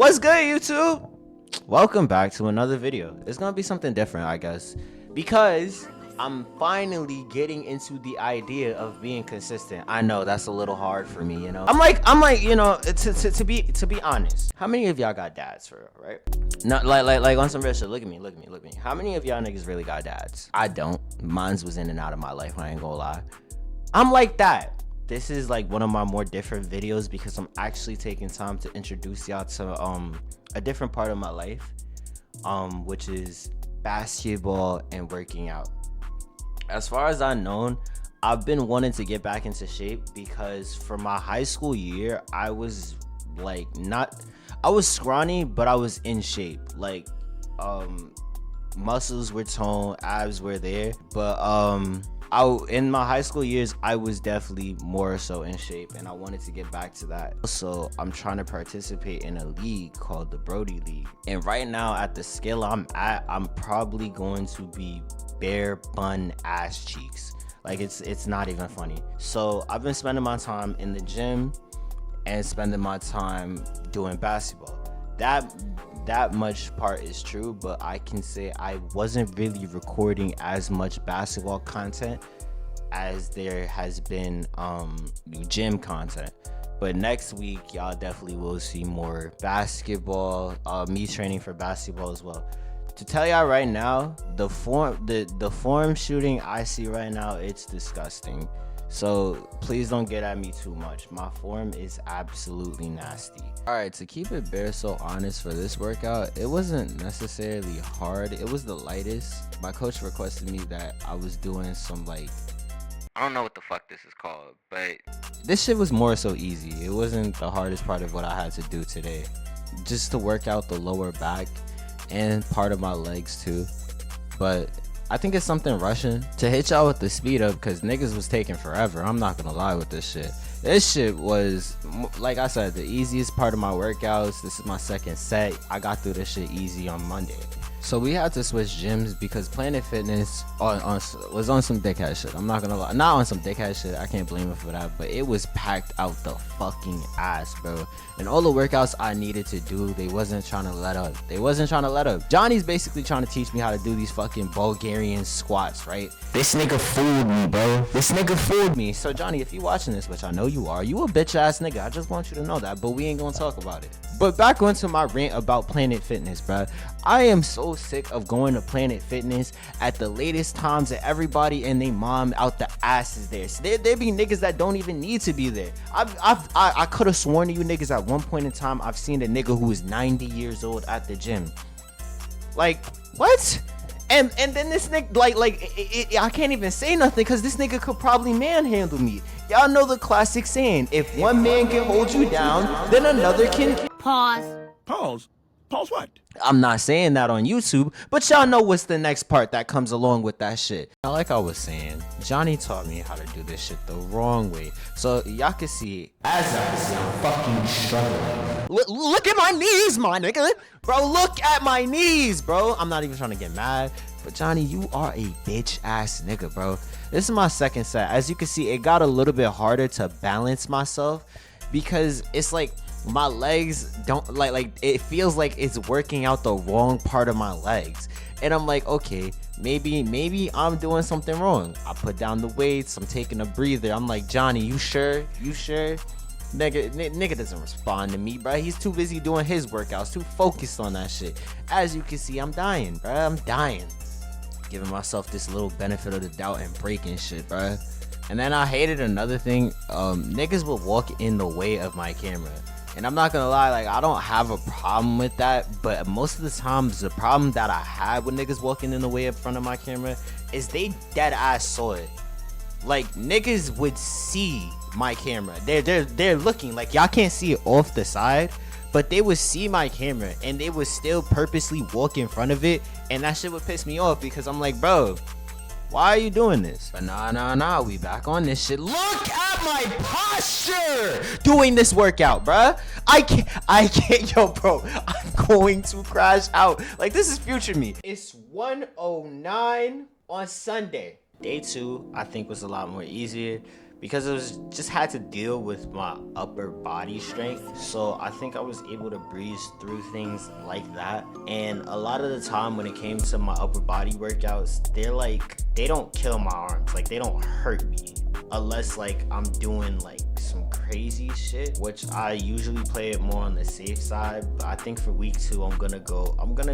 What's good, YouTube? Welcome back to another video. It's gonna be something different, I guess, because I'm finally getting into the idea of being consistent. I know that's a little hard for me, you know. I'm like, you know, to be honest. How many of y'all got dads for real, right? Not like on some real shit. Look at me. How many of y'all niggas really got dads? I don't. Mine's was in and out of my life. I ain't gonna lie. I'm like that. This is like one of my more different videos because I'm actually taking time to introduce y'all to a different part of my life, which is basketball and working out. As far as I've known, I've been wanting to get back into shape because for my high school year, I was like I was scrawny, but I was in shape. Like muscles were toned, abs were there, but in my high school years, I was definitely more so in shape, and I wanted to get back to that. Also, I'm trying to participate in a league called the Brody League, and right now at the scale I'm at, I'm probably going to be bare bun ass cheeks. Like it's not even funny. So I've been spending my time in the gym and spending my time doing basketball. That much part is true, but I can say I wasn't really recording as much basketball content as there has been gym content. But next week y'all definitely will see more basketball, me training for basketball as well. To tell y'all right now, the form shooting I see right now, it's disgusting. So please don't get at me too much. My form is absolutely nasty. All right, to keep it bare so honest, for this workout, it wasn't necessarily hard. It was the lightest. My coach requested me that I was doing some like, I don't know what the fuck this is called, but this shit was more so easy. It wasn't the hardest part of what I had to do today. Just to work out the lower back and part of my legs too. But I think it's something rushing to hit y'all with the speed up, because niggas was taking forever. I'm not gonna lie with this shit. This shit was, like I said, the easiest part of my workouts. This is my second set. I got through this shit easy on Monday. So we had to switch gyms because Planet Fitness was on some dickhead shit. I'm not gonna lie. Not on some dickhead shit. I can't blame it for that. But it was packed out the fucking ass, bro. And all the workouts I needed to do, they wasn't trying to let up. Johnny's basically trying to teach me how to do these fucking Bulgarian squats, right? This nigga fooled me, bro. So Johnny, if you watching this, which I know you are, you a bitch ass nigga. I just want you to know that. But we ain't gonna talk about it. But back onto my rant about Planet Fitness, bro. I am so sick of going to Planet Fitness at the latest times that everybody and they mom out the ass is there. So there be niggas that don't even need to be there. I could have sworn to you niggas at one point in time I've seen a nigga who is 90 years old at the gym. Like, what? And then this nigga, I can't even say nothing because this nigga could probably manhandle me. Y'all know the classic saying, if one man can hold you down, then another can... Pause what? I'm not saying that on YouTube, but y'all know what's the next part that comes along with that shit. Now, like I was saying, Johnny taught me how to do this shit the wrong way. So y'all can see, as I can see, I'm fucking struggling. Look at my knees, my nigga. Bro, look at my knees, bro. I'm not even trying to get mad, but Johnny, you are a bitch ass nigga, bro. This is my second set. As you can see, it got a little bit harder to balance myself because it's like, my legs don't like it feels like it's working out the wrong part of my legs, and I'm like, okay, maybe I'm doing something wrong. I put down the weights, I'm taking a breather. I'm like, Johnny, you sure? Nigga doesn't respond to me, bro. He's too busy doing his workouts, too focused on that shit. As you can see, I'm dying, bro. I'm dying, giving myself this little benefit of the doubt and breaking shit, bro. And then I hated another thing. Niggas will walk in the way of my camera. And I'm not gonna lie, like, I don't have a problem with that, but most of the times the problem that I had with niggas walking in the way in front of my camera is they dead ass saw it. Like, niggas would see my camera. They're looking, like, y'all can't see it off the side, but they would see my camera and they would still purposely walk in front of it, and that shit would piss me off because I'm like, bro, why are you doing this? But nah, we back on this shit. Look at my posture doing this workout, bruh. I can't, yo, bro, I'm going to crash out. Like, this is future me. It's 1:09 on Sunday. Day 2, I think, was a lot more easier because it was just had to deal with my upper body strength. So I think I was able to breeze through things like that. And a lot of the time when it came to my upper body workouts, they don't kill my arms, like they don't hurt me, unless like I'm doing like some crazy shit, which I usually play it more on the safe side. But I think for week 2 I'm gonna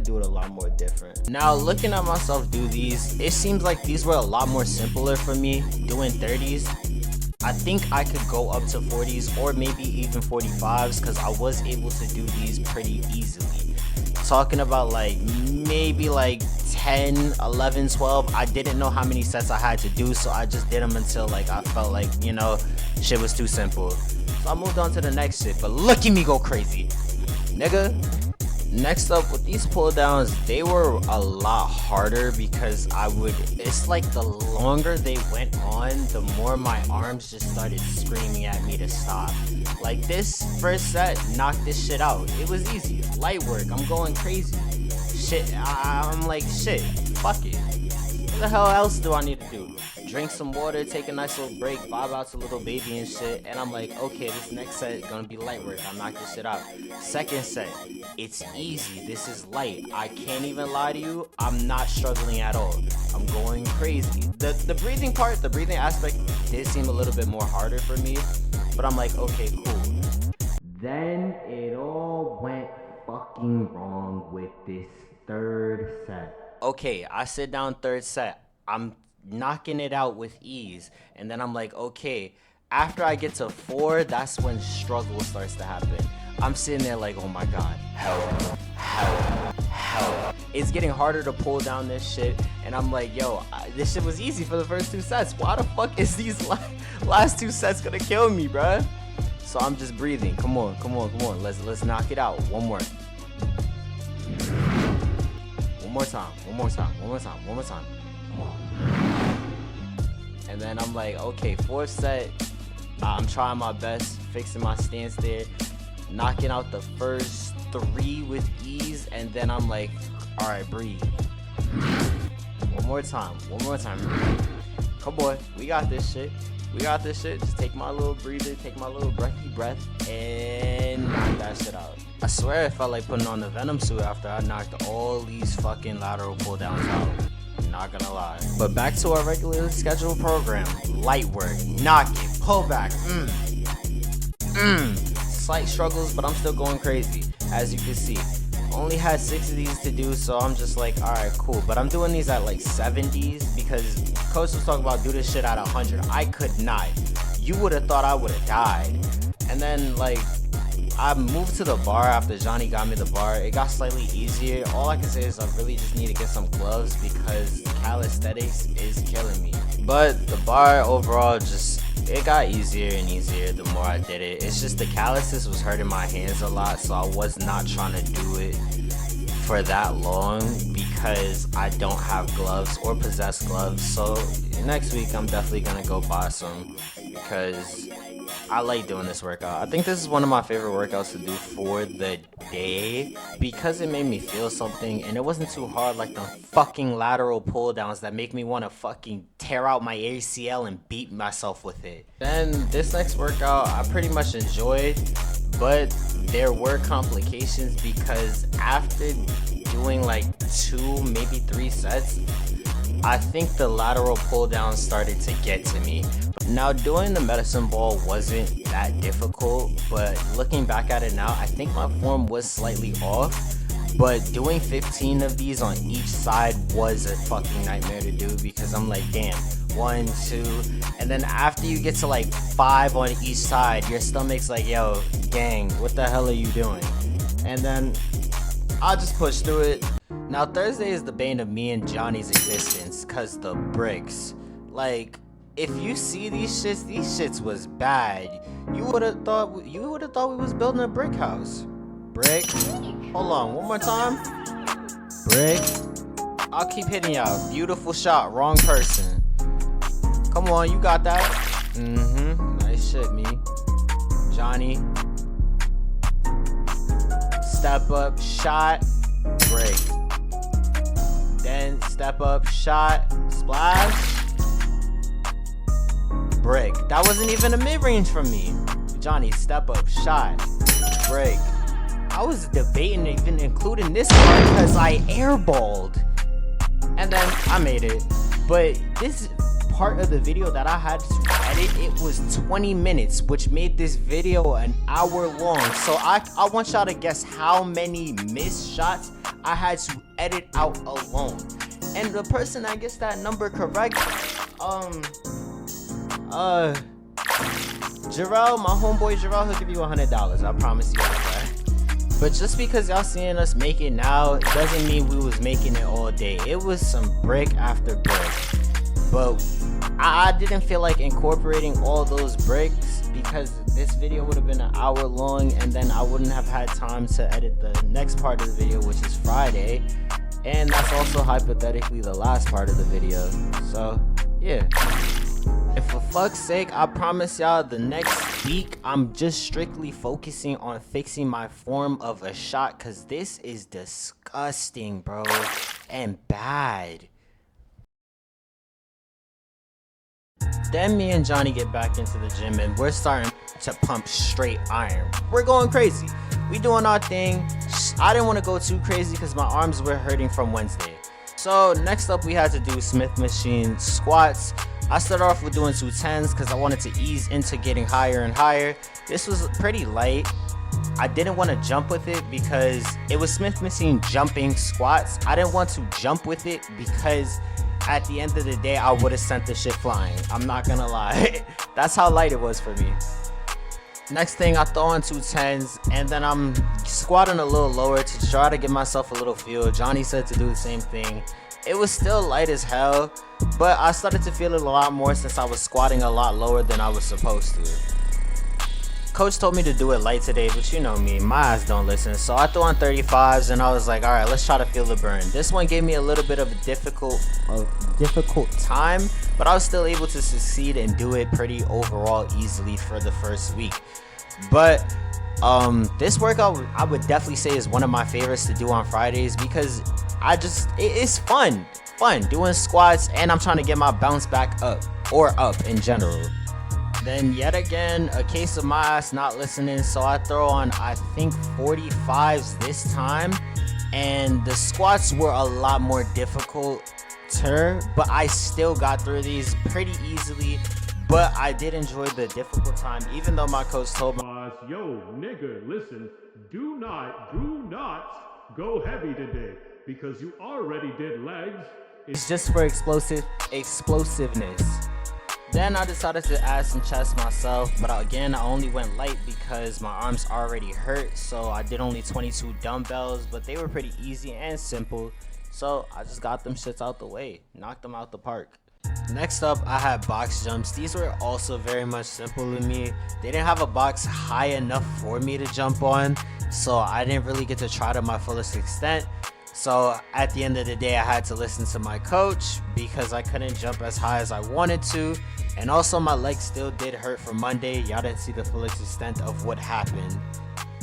do it a lot more different. Now looking at myself do these, it seems like these were a lot more simpler for me doing 30s. I think I could go up to 40s or maybe even 45s because I was able to do these pretty easily. Talking about like maybe like 10, 11, 12. I didn't know how many sets I had to do, so I just did them until like I felt like, you know, shit was too simple. So I moved on to the next shit, but look at me go crazy, nigga. Next up with these pull downs, they were a lot harder because it's like the longer they went on, the more my arms just started screaming at me to stop. Like this first set knocked this shit out. It was easy, light work, I'm going crazy. Shit, I'm like, shit, fuck it. What the hell else do I need to do? Drink some water, take a nice little break, vibe out to little baby and shit. And I'm like, okay, this next set is gonna be light work. I'll knock this shit out. Second set, it's easy. This is light. I can't even lie to you. I'm not struggling at all. I'm going crazy. The breathing part, the breathing aspect did seem a little bit more harder for me. But I'm like, okay, cool. Then it all went fucking wrong with this third set. Okay, I sit down third set. I'm knocking it out with ease, and then I'm like, okay, after I get to 4, that's when struggle starts to happen. I'm sitting there like, oh my god, help. It's getting harder to pull down this shit, and I'm like, yo, this shit was easy for the first 2 sets. Why the fuck is these last 2 sets gonna kill me, bruh? So I'm just breathing. Come on. Let's knock it out. One more time. Come on. And then I'm like, okay, 4th set, I'm trying my best, fixing my stance there, knocking out the first 3 with ease, and then I'm like, all right, breathe. One more time. Come on, we got this shit. Just take my little breather, take my little breathy breath, and knock that shit out. I swear it felt like putting on the Venom suit after I knocked all these fucking lateral pull downs out. Not gonna lie. But back to our regularly scheduled program. Light work, knock it, pull back, Slight struggles, but I'm still going crazy, as you can see. Only had 6 of these to do, so I'm just like, alright, cool. But I'm doing these at like 70s because coach was talking about do this shit at 100. I could not. You would have thought I would have died. And then like I moved to the bar after Johnny got me the bar. It got slightly easier. All I can say is I really just need to get some gloves because calisthenics is killing me. But the bar overall it got easier and easier the more I did it. It's just the calluses was hurting my hands a lot, so I was not trying to do it for that long because I don't have gloves or possess gloves. So next week I'm definitely gonna go buy some because I like doing this workout. I think this is one of my favorite workouts to do for the day because it made me feel something and it wasn't too hard like the fucking lateral pull downs that make me want to fucking tear out my ACL and beat myself with it. Then this next workout I pretty much enjoyed, but there were complications because after doing like 2, maybe 3 sets, I think the lateral pull down started to get to me. Now doing the medicine ball wasn't that difficult, but looking back at it now, I think my form was slightly off. But doing 15 of these on each side was a fucking nightmare to do because I'm like, damn, 1, 2, and then after you get to like 5 on each side, your stomach's like, yo, gang, what the hell are you doing? And then I'll just push through it. Now Thursday is the bane of me and Johnny's existence cause the bricks. Like, if you see these shits was bad. You would have thought we was building a brick house. Brick. Hold on, one more time. Brick. I'll keep hitting y'all. Beautiful shot, wrong person. Come on, you got that. Nice shit, me. Johnny. Step up, shot, break. Then step up, shot, splash. brick. That wasn't even a mid-range from me. Johnny, step up, shot, brick. I was debating even including this part because I airballed. And then I made it. But this part of the video that I had to edit, it was 20 minutes, which made this video an hour long. So I want y'all to guess how many missed shots I had to edit out alone. And the person that gets that number correct, Jarrell, my homeboy Jarrell, he'll give you $100. I promise you that. But just because y'all seeing us make it now doesn't mean we was making it all day. It was some brick after brick. But I didn't feel like incorporating all those bricks because this video would have been an hour long and then I wouldn't have had time to edit the next part of the video, which is Friday. And that's also hypothetically the last part of the video. So yeah. And for fuck's sake, I promise y'all the next week I'm just strictly focusing on fixing my form of a shot, because this is disgusting, bro, and bad. Then me and Johnny get back into the gym and we're starting to pump straight iron. We're going crazy. We doing our thing. I didn't want to go too crazy because my arms were hurting from Wednesday. So next up we had to do Smith machine squats. I started off with doing 210s because I wanted to ease into getting higher and higher. This was pretty light. I didn't want to jump with it because it was Smith machine jumping squats. I didn't want to jump with it because at the end of the day I would have sent the shit flying. I'm not gonna lie. That's how light it was for me. Next thing, I throw on 210s and then I'm squatting a little lower to try to give myself a little feel. Johnny said to do the same thing. It was still light as hell, but I started to feel it a lot more since I was squatting a lot lower than I was supposed to. Coach told me to do it light today, but you know me, my ass don't listen. So I threw on 35s and I was like, all right, let's try to feel the burn. This one gave me a little bit of a difficult time, but I was still able to succeed and do it pretty overall easily for the first week. But this workout I would definitely say is one of my favorites to do on Fridays because it's fun doing squats, and I'm trying to get my bounce back up in general. Then yet again, a case of my ass not listening, so I throw on I think 45s this time, and the squats were a lot more difficult, but I still got through these pretty easily. But I did enjoy the difficult time, even though my coach told me, yo, nigga, listen, do not go heavy today because you already did legs. It's just for explosiveness. Then I decided to add some chest myself, but again, I only went light because my arms already hurt, so I did only 22 dumbbells, but they were pretty easy and simple, so I just got them shits out the way, knocked them out the park. Next up, I had box jumps. These were also very much simple to me. They didn't have a box high enough for me to jump on, so I didn't really get to try to my fullest extent. So at the end of the day, I had to listen to my coach because I couldn't jump as high as I wanted to. And also my legs still did hurt from Monday. Y'all didn't see the fullest extent of what happened.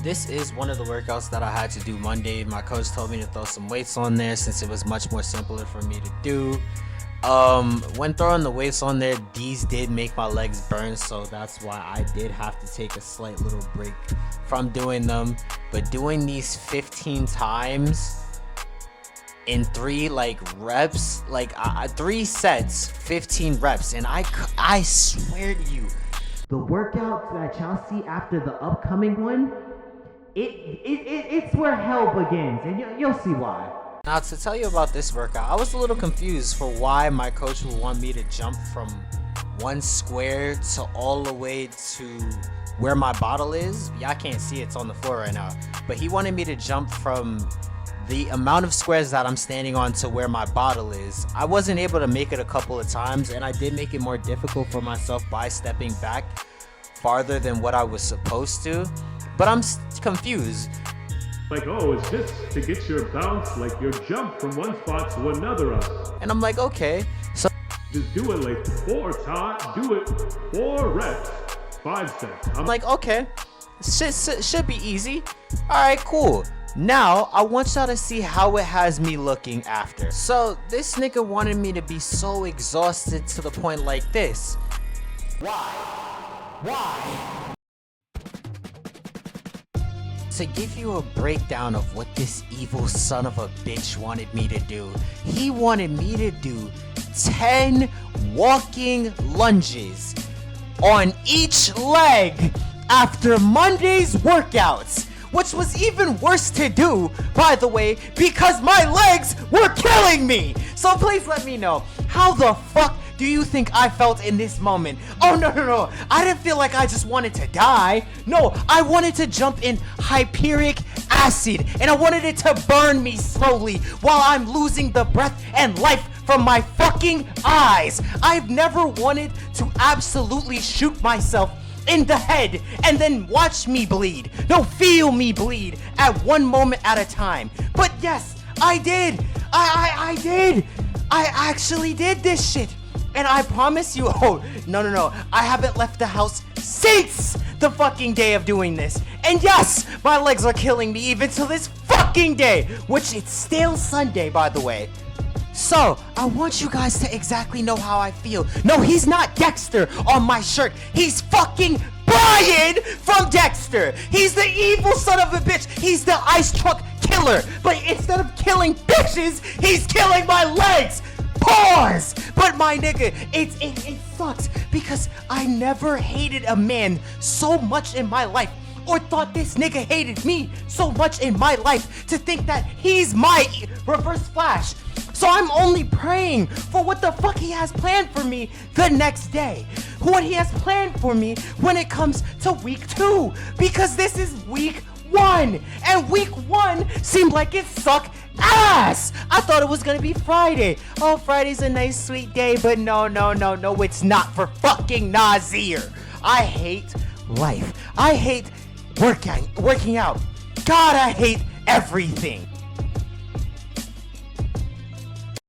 This is one of the workouts that I had to do Monday. My coach told me to throw some weights on there since it was much more simpler for me to do. When throwing the weights on there, these did make my legs burn, so that's why I did have to take a slight little break from doing them. But doing these 15 times in 3 reps, 3 sets, 15 reps, and I swear to you, the workout that y'all see after the upcoming one, it's where hell begins, and you'll see why. Now, to tell you about this workout, I was a little confused for why my coach would want me to jump from 1 square to all the way to where my bottle is. Y'all can't see it's on the floor right now, but he wanted me to jump from the amount of squares that I'm standing on to where my bottle is. I wasn't able to make it a couple of times, and I did make it more difficult for myself by stepping back farther than what I was supposed to, but I'm confused. Like, oh, is this to get your bounce, like your jump from one spot to another? And I'm like, okay. So just do it like 4 times, do it 4 reps, 5 sets. I'm like, okay, should be easy. All right, cool. Now, I want y'all to see how it has me looking after. So this nigga wanted me to be so exhausted to the point like this. Why? To give you a breakdown of what this evil son of a bitch wanted me to do, he wanted me to do 10 walking lunges on each leg after Monday's workouts, which was even worse to do, by the way, because my legs were killing me. So please let me know, how the fuck do you think I felt in this moment? Oh, no. I didn't feel like I just wanted to die. No, I wanted to jump in hyperic acid, and I wanted it to burn me slowly while I'm losing the breath and life from my fucking eyes. I've never wanted to absolutely shoot myself in the head and then watch me bleed. No, feel me bleed at one moment at a time. But yes, I did. I did. I actually did this shit. And I promise you, oh, no, I haven't left the house since the fucking day of doing this. And yes, my legs are killing me even to this fucking day, which it's still Sunday, by the way. So, I want you guys to exactly know how I feel. No, he's not Dexter on my shirt. He's fucking Brian from Dexter. He's the evil son of a bitch. He's the ice truck killer. But instead of killing bitches, he's killing my legs. Pause! But my nigga, it sucks because I never hated a man so much in my life, or thought this nigga hated me so much in my life to think that he's my Reverse Flash. So I'm only praying for what the fuck he has planned for me the next day. What he has planned for me when it comes to week 2. Because this is week 1. And week 1 seemed like it sucked ass. I thought it was gonna be Friday. Oh, Friday's a nice sweet day, but no, it's not for fucking Nazir. I hate life. I hate working out. God, I hate everything.